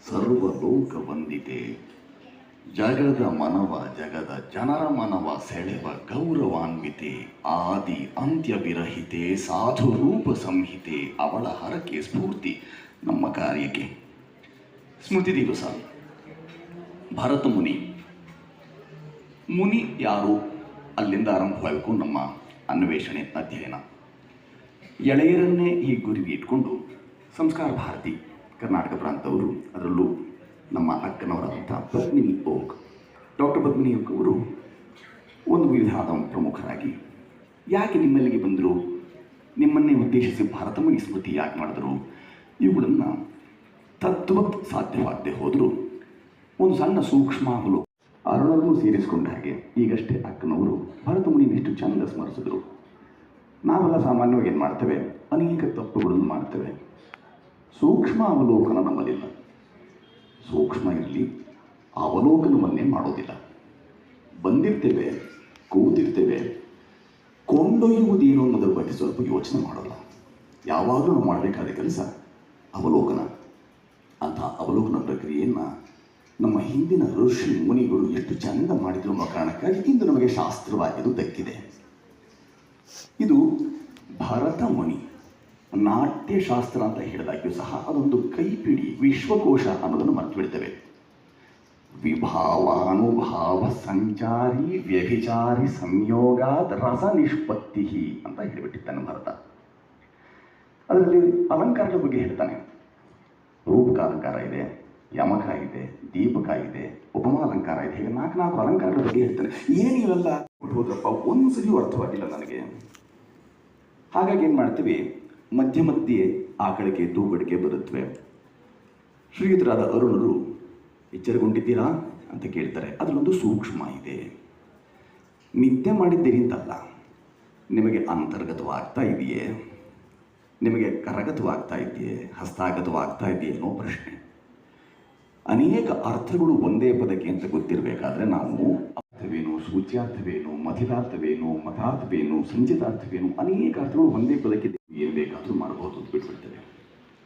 ಸರ್ವಲೋಕ ವಂದಿತೆ ಜಗದ ಮನವ ಜಗದ ಜನರ ಮನವ ಸೆಳೆವ ಗೌರವಾನ್ವಿತೆ ಆದಿ ಅಂತ್ಯ ವಿರಹಿತೆ ಸಾಧು ರೂಪ ಸಂಹಿತೆ ಅವಳ ಹರಕೆ ಸ್ಫೂರ್ತಿ ನಮ್ಮ ಕಾರ್ಯಕ್ಕೆ. ಸ್ಮೃತಿ ದಿವಸ. ಭರತ ಮುನಿ. ಮುನಿ ಯಾರು ಅಲ್ಲಿಂದ ಆರಂಭವಾಗಬೇಕು ನಮ್ಮ ಅನ್ವೇಷಣೆ ಅಧ್ಯಯನ. ಎಳೆಯರನ್ನೇ ಈ ಗುರಿಗೆ ಇಟ್ಕೊಂಡು ಸಂಸ್ಕಾರ ಭಾರತಿ ಕರ್ನಾಟಕ ಪ್ರಾಂತವರು, ಅದರಲ್ಲೂ ನಮ್ಮ ಅಕ್ಕನವರಾದಂಥ ಪದ್ಮಿನಿ ಓಕ್, ಡಾಕ್ಟರ್ ಪದ್ಮಿನಿ ಓಕ್ ಅವರು ಒಂದು ವಿಧವಾದ ಪ್ರಮುಖರಾಗಿ ಯಾಕೆ ನಿಮ್ಮಲ್ಲಿಗೆ ಬಂದರು, ನಿಮ್ಮನ್ನೇ ಉದ್ದೇಶಿಸಿ ಭಾರತ ಮುನಿ ಸ್ಮೃತಿ ಯಾಕೆ ಮಾಡಿದ್ರು, ಇವುಗಳನ್ನು ತದ್ವತ್ ಸಾಧ್ಯವಾಗದೆ ಹೋದರೂ ಒಂದು ಸಣ್ಣ ಸೂಕ್ಷ್ಮಾವಲು ಅರುಣರನ್ನು ಸೇರಿಸಿಕೊಂಡ ಹಾಗೆ ಈಗಷ್ಟೇ ಅಕ್ಕನವರು ಭರತ ಮುನಿನ ಎಷ್ಟು ಚಂದ ಸ್ಮರಿಸಿದ್ರು. ನಾವೆಲ್ಲ ಸಾಮಾನ್ಯವಾಗಿ ಏನು ಮಾಡ್ತೇವೆ, ಅನೇಕ ತಪ್ಪುಗಳನ್ನು ಮಾಡ್ತೇವೆ. ಸೂಕ್ಷ್ಮ ಅವಲೋಕನ ನಮ್ಮಲ್ಲಿಲ್ಲ. ಸೂಕ್ಷ್ಮ ಇರಲಿ, ಅವಲೋಕನವನ್ನೇ ಮಾಡೋದಿಲ್ಲ. ಬಂದಿರ್ತೇವೆ, ಕೂತಿರ್ತೇವೆ, ಕೊಂಡೊಯ್ಯುವುದೇನು ಅನ್ನೋದ್ರ ಬಗ್ಗೆ ಸ್ವಲ್ಪ ಯೋಚನೆ ಮಾಡೋಲ್ಲ. ಯಾವಾಗಲೂ ನಾವು ಮಾಡಬೇಕಾದ ಕೆಲಸ ಅವಲೋಕನ. ಅಂಥ ಅವಲೋಕನ ಪ್ರಕ್ರಿಯೆಯನ್ನು ನಮ್ಮ ಹಿಂದಿನ ಋಷಿ ಮುನಿಗಳು ಎಷ್ಟು ಚಂದ ಮಾಡಿದ್ರು ಅನ್ನೋ ಕಾರಣಕ್ಕಾಗಿ ಇಂದು ನಮಗೆ ಶಾಸ್ತ್ರವಾಗಿದ್ದು ದಕ್ಕಿದೆ. ಇದು ಭರತ ಮುನಿ ನಾಟ್ಯಶಾಸ್ತ್ರ ಅಂತ ಹೇಳಿದಾಗ್ಯೂ ಸಹ ಅದೊಂದು ಕೈಪಿಡಿ, ವಿಶ್ವಕೋಶ ಅನ್ನೋದನ್ನು ಮರೆತು ಬಿಡ್ತೇವೆ. ವಿಭಾವಾನುಭಾವ ಸಂಚಾರಿ ವ್ಯಭಿಚಾರಿ ಸಂಯೋಗಾತ್ ರಸ ನಿಷ್ಪತ್ತಿ ಅಂತ ಹೇಳಿಬಿಟ್ಟಿದ್ದಾನೆ ಭರತ. ಅದರಲ್ಲಿ ಅಲಂಕಾರಗಳ ಬಗ್ಗೆ ಹೇಳ್ತಾನೆ. ರೂಪಕ ಅಲಂಕಾರ ಇದೆ, ಯಮಕ ಇದೆ, ದೀಪಕ ಇದೆ, ಉಪಮಾಲಂಕಾರ ಇದೆ, ಹೀಗೆ ನಾಲ್ಕು ಅಲಂಕಾರಗಳ ಬಗ್ಗೆ ಹೇಳ್ತಾನೆ. ಏನಿವೆಲ್ಲ ಹೋದ್ರಪ್ಪ ಒಂದ್ಸಲಿಯೂ ಅರ್ಥವಾಗಿಲ್ಲ ನನಗೆ. ಹಾಗಾಗಿ ಏನು ಮಾಡ್ತೀವಿ, ಮಧ್ಯೆ ಮಧ್ಯೆ ಆಕಳಿಕೆ ತೂಕಡಿಕೆ ಬರುತ್ತವೆ. ಶ್ರೀಯುತರಾದ ಅರುಣರು ಎಚ್ಚರಗೊಂಡಿದ್ದೀರಾ ಅಂತ ಕೇಳ್ತಾರೆ. ಅದರಲ್ಲೊಂದು ಸೂಕ್ಷ್ಮ ಇದೆ. ನಿದ್ದೆ ಮಾಡಿದ್ದೀರಿ ಅಂತಲ್ಲ, ನಿಮಗೆ ಅಂತರ್ಗತವಾಗ್ತಾ ಇದೆಯೇ, ನಿಮಗೆ ಕರಗತವಾಗ್ತಾ ಇದೆಯೇ, ಹಸ್ತಾಗತವಾಗ್ತಾ ಇದೆಯೇ ಅನ್ನೋ ಪ್ರಶ್ನೆ. ಅನೇಕ ಅರ್ಥಗಳು ಒಂದೇ ಪದಕ್ಕೆ ಅಂತ ಗೊತ್ತಿರಬೇಕಾದ್ರೆ ನಾವು ಅರ್ಥವೇನು, ಸೂಚ್ಯಾರ್ಥವೇನು, ಮಥಿತಾರ್ಥವೇನು, ಮತಾರ್ಥವೇನು, ಸಂಚಿತಾರ್ಥವೇನು, ಅನೇಕ ಅರ್ಥಗಳು ಒಂದೇ ಪದಕ್ಕೆ ಏನು ಬೇಕಾದರೂ ಮಾಡಬಹುದು ಅಂತ ಬಿಟ್ಬಿಡ್ತೇವೆ.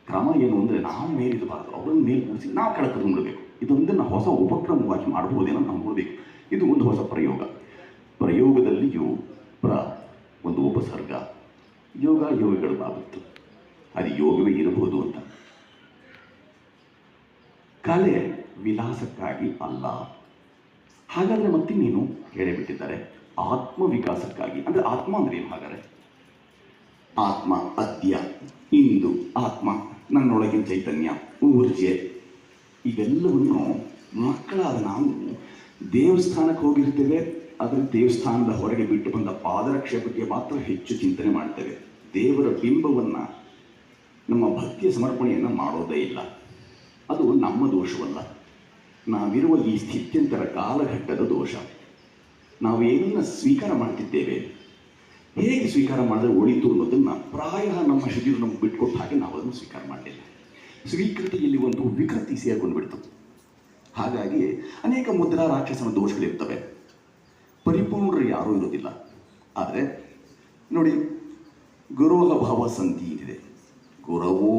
ಕ್ರಮ ಏನು ಅಂದರೆ ನಾವು ಮೇಲಿರಬಾರ್ದು, ಅವರನ್ನು ಮೇಲೆ ಕೂರಿಸಿ ನಾವು ಕೆಳಗೆ ನೋಡಬೇಕು. ಇದೊಂದನ್ನು ಹೊಸ ಉಪಕ್ರಮವಾಗಿ ಮಾಡಬಹುದೇನೋ ನಾವು ನೋಡಬೇಕು. ಇದು ಒಂದು ಹೊಸ ಪ್ರಯೋಗ. ಪ್ರಯೋಗದಲ್ಲಿಯೂ ಒಂದು ಉಪಸರ್ಗ, ಯೋಗ ಯೋಗಗಳು ಬಾಬತ್ತು, ಅದು ಯೋಗವೇ ಇರಬಹುದು ಅಂತ. ಕಲೆ ವಿಲಾಸಕ್ಕಾಗಿ ಅಲ್ಲ. ಹಾಗಾದರೆ ಮತ್ತಿನ್ನೇನು ಹೇಳಿಬಿಟ್ಟಿದ್ದಾರೆ, ಆತ್ಮವಿಕಾಸಕ್ಕಾಗಿ. ಅಂದರೆ ಆತ್ಮ ಅಂದರೆ ಏನು? ಹಾಗಾದರೆ ಆತ್ಮ ಅದ್ಯ, ಇಂದು ಆತ್ಮ, ನನ್ನೊಳಗಿನ ಚೈತನ್ಯ, ಊರ್ಜೆ, ಇವೆಲ್ಲವನ್ನು ಮಕ್ಕಳಾದ ನಾವು ದೇವಸ್ಥಾನಕ್ಕೆ ಹೋಗಿರ್ತೇವೆ. ಅದರ ದೇವಸ್ಥಾನದ ಹೊರಗೆ ಬಿಟ್ಟು ಬಂದ ಪಾದರಕ್ಷೆ ಬಗ್ಗೆ ಮಾತ್ರ ಹೆಚ್ಚು ಚಿಂತನೆ ಮಾಡ್ತೇವೆ. ದೇವರ ಬಿಂಬವನ್ನು, ನಮ್ಮ ಭಕ್ತಿಯ ಸಮರ್ಪಣೆಯನ್ನು ಮಾಡೋದೇ ಇಲ್ಲ. ಅದು ನಮ್ಮ ದೋಷವಲ್ಲ, ನಾವಿರುವ ಈ ಸ್ಥಿತ್ಯಂತರ ಕಾಲಘಟ್ಟದ ದೋಷ. ನಾವು ಏನನ್ನ ಸ್ವೀಕಾರ ಮಾಡ್ತಿದ್ದೇವೆ, ಹೇಗೆ ಸ್ವೀಕಾರ ಮಾಡಿದ್ರೆ ಒಳಿತು ಅನ್ನೋದನ್ನು ಪ್ರಾಯ ನಮ್ಮ ಶರೀರ ನಮ್ಗೆ ಬಿಟ್ಕೊಟ್ಟ ಹಾಗೆ ನಾವು ಅದನ್ನು ಸ್ವೀಕಾರ ಮಾಡಲಿಲ್ಲ. ಸ್ವೀಕೃತಿಯಲ್ಲಿ ಒಂದು ವಿಕೃತಿ ಸೇರ್ಕೊಂಡು ಬಿಡ್ತು. ಹಾಗಾಗಿ ಅನೇಕ ಮುದ್ರಾ ರಾಕ್ಷಸನ ದೋಷಗಳಿರ್ತವೆ. ಪರಿಪೂರ್ಣರು ಯಾರೂ ಇರೋದಿಲ್ಲ. ಆದರೆ ನೋಡಿ, ಗುರೋಹ ಭಾವ ಸಂತಿ ಇದೆ. ಗುರವೋ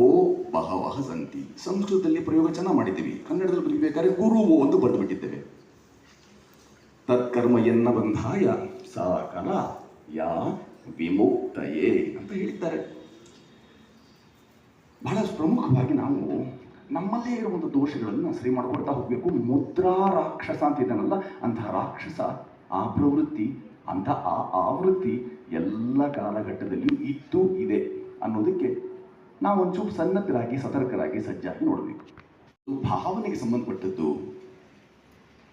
ಬಹವಃ ಸಂತಿ. ಸಂಸ್ಕೃತದಲ್ಲಿ ಪ್ರಯೋಗ ಚೆನ್ನಾಗಿ ಮಾಡಿದ್ದೀವಿ, ಕನ್ನಡದಲ್ಲಿ ಬರೀಬೇಕಾದ್ರೆ ಗುರುವೋ ಒಂದು ಬರೆದು ಬಿಟ್ಟಿದ್ದೇವೆ. ತತ್ಕರ್ಮ ಎನ್ನ ಬಂಧಾಯ ಸಾ ಕಲ ಯಾ ವಿಮುಕ್ತಯೇ ಅಂತ ಹೇಳಿದ್ದಾರೆ. ಬಹಳ ಪ್ರಮುಖವಾಗಿ ನಾವು ನಮ್ಮಲ್ಲೇ ಇರುವ ಒಂದು ದೋಷಗಳನ್ನು ಸರಿ ಮಾಡಿಕೊಡ್ತಾ ಹೋಗಬೇಕು. ಮುದ್ರಾ ರಾಕ್ಷಸ ಅಂತ ಇದ್ದಾನಲ್ಲ, ಅಂತಹ ರಾಕ್ಷಸ, ಆ ಪ್ರವೃತ್ತಿ, ಅಂಥ ಆ ಆವೃತ್ತಿ ಎಲ್ಲ ಕಾಲಘಟ್ಟದಲ್ಲಿಯೂ ಇದ್ದು ಇದೆ ಅನ್ನೋದಕ್ಕೆ ನಾವು ಒಂಚೂರು ಸನ್ನದ್ಧರಾಗಿ, ಸತರ್ಕರಾಗಿ, ಸಜ್ಜಾಗಿ ನೋಡಬೇಕು. ಭಾವನೆಗೆ ಸಂಬಂಧಪಟ್ಟದ್ದು.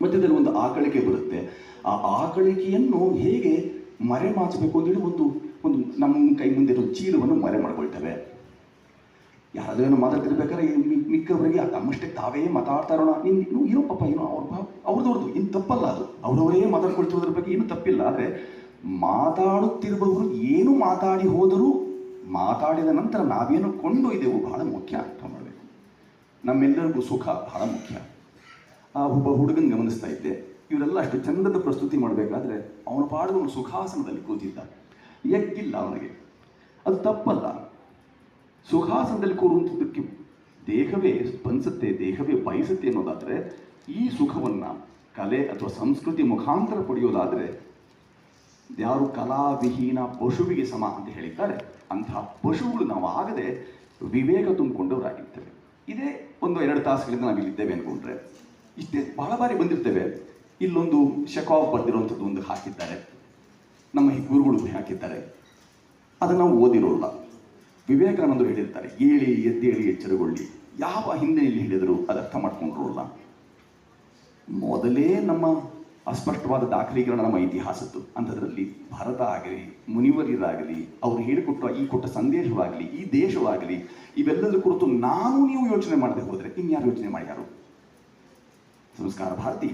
ಮಧ್ಯದಲ್ಲಿ ಒಂದು ಆಕಳಿಕೆ ಬರುತ್ತೆ. ಆ ಆಕಳಿಕೆಯನ್ನು ಹೇಗೆ ಮರೆಮಾಚಬೇಕು ಅಂತೇಳಿ ಒಂದು ನಮ್ಮ ಕೈ ಮುಂದೆ ಇರೋ ಚೀಲವನ್ನು ಮರೆ ಮಾಡ್ಕೊಳ್ತೇವೆ. ಯಾರಾದ್ರೂ ಮಾತಾಡ್ತಿರ್ಬೇಕಾದ್ರೆ ಮಿಕ್ಕವರಿಗೆ ತಮ್ಮಷ್ಟೇ ತಾವೇ ಮಾತಾಡ್ತಾರೋಣ, ಏನೋ ಪಾಪ, ಏನೋ ಅವ್ರದ್ದು ಏನು ತಪ್ಪಲ್ಲ, ಅದು ಅವರವರೇ ಮಾತಾಡ್ಕೊಳ್ತಿರೋದ್ರ ಬಗ್ಗೆ ಏನು ತಪ್ಪಿಲ್ಲ. ಆದರೆ ಮಾತಾಡುತ್ತಿರುವವರು ಏನು ಮಾತಾಡಿ ಹೋದರೂ ಮಾತಾಡಿದ ನಂತರ ನಾವೇನು ಕೊಂಡೊಯ್ದೆವು ಬಹಳ ಮುಖ್ಯ ಅರ್ಥ ಮಾಡಬೇಕು. ನಮ್ಮೆಲ್ಲರಿಗೂ ಸುಖ ಬಹಳ ಮುಖ್ಯ. ಆ ಒಬ್ಬ ಹುಡುಗನ ಗಮನಿಸ್ತಾ ಇದ್ದೆ. ಇವರೆಲ್ಲ ಅಷ್ಟು ಚಂದದ ಪ್ರಸ್ತುತಿ ಮಾಡಬೇಕಾದ್ರೆ ಅವನ ಪಾಡುವ ಸುಖಾಸನದಲ್ಲಿ ಕೂತಿದ್ದ. ಎಗ್ಗಿಲ್ಲ ಅವನಿಗೆ. ಅದು ತಪ್ಪಲ್ಲ. ಸುಖಾಸನದಲ್ಲಿ ಕೂರುವಂಥದ್ದಕ್ಕೆ ದೇಹವೇ ಸ್ಪಂದಿಸುತ್ತೆ, ದೇಹವೇ ಬಯಸುತ್ತೆ ಅನ್ನೋದಾದರೆ, ಈ ಸುಖವನ್ನು ಕಲೆ ಅಥವಾ ಸಂಸ್ಕೃತಿ ಮುಖಾಂತರ ಪಡೆಯೋದಾದರೆ ಯಾರು ಕಲಾವಿಹೀನ ಪಶುವಿಗೆ ಸಮ ಅಂತ ಹೇಳಿದ್ದಾರೆ, ಅಂತಹ ಪಶುಗಳು ನಾವು ಆಗದೆ ವಿವೇಕ ತುಂಬಿಕೊಂಡವರಾಗಿರ್ತೇವೆ. ಇದೇ ಒಂದು 2 ತಾಸುಗಳಿಂದ ನಾವು ಇಲ್ಲಿದ್ದೇವೆ ಅಂದ್ಕೊಂಡ್ರೆ, ಇಷ್ಟೇ ಬಹಳ ಬಾರಿ ಬಂದಿರ್ತೇವೆ. ಇಲ್ಲೊಂದು ಶೆಕಾವ್ ಬರೆದಿರುವಂಥದ್ದು ಒಂದು ಹಾಕಿದ್ದಾರೆ, ನಮ್ಮ ಗುರುಗಳು ಹಾಕಿದ್ದಾರೆ, ಅದನ್ನು ನಾವು ಓದಿರೋಲ್ಲ. ವಿವೇಕಾನಂದರು ಹೇಳಿರ್ತಾರೆ, ಏಳಿ ಎದ್ದೇಳಿ ಎಚ್ಚರಗೊಳ್ಳಿ. ಯಾವ ಹಿನ್ನೆಲೆಯಲ್ಲಿ ಹೇಳಿದರು ಅದು ಅರ್ಥ ಮಾಡ್ಕೊಂಡ್ರಲ್ಲ. ಮೊದಲೇ ನಮ್ಮ ಅಸ್ಪಷ್ಟವಾದ ದಾಖಲೀಕರಣ ನಮ್ಮ ಇತಿಹಾಸದ್ದು. ಅಂಥದ್ರಲ್ಲಿ ಭಾರತ ಆಗಲಿ, ಮುನಿವರಿಯರಾಗಲಿ, ಅವರು ಕೊಟ್ಟ ಸಂದೇಶವಾಗಲಿ, ಈ ದೇಶವಾಗಲಿ, ಇವೆಲ್ಲದರ ಕುರಿತು ನೀವು ಯೋಚನೆ ಮಾಡದೆ ಹೋದರೆ ಇನ್ಯಾರು ಯೋಚನೆ ಮಾಡ್ಯಾರು? ಸಂಸ್ಕಾರ ಭಾರತಿ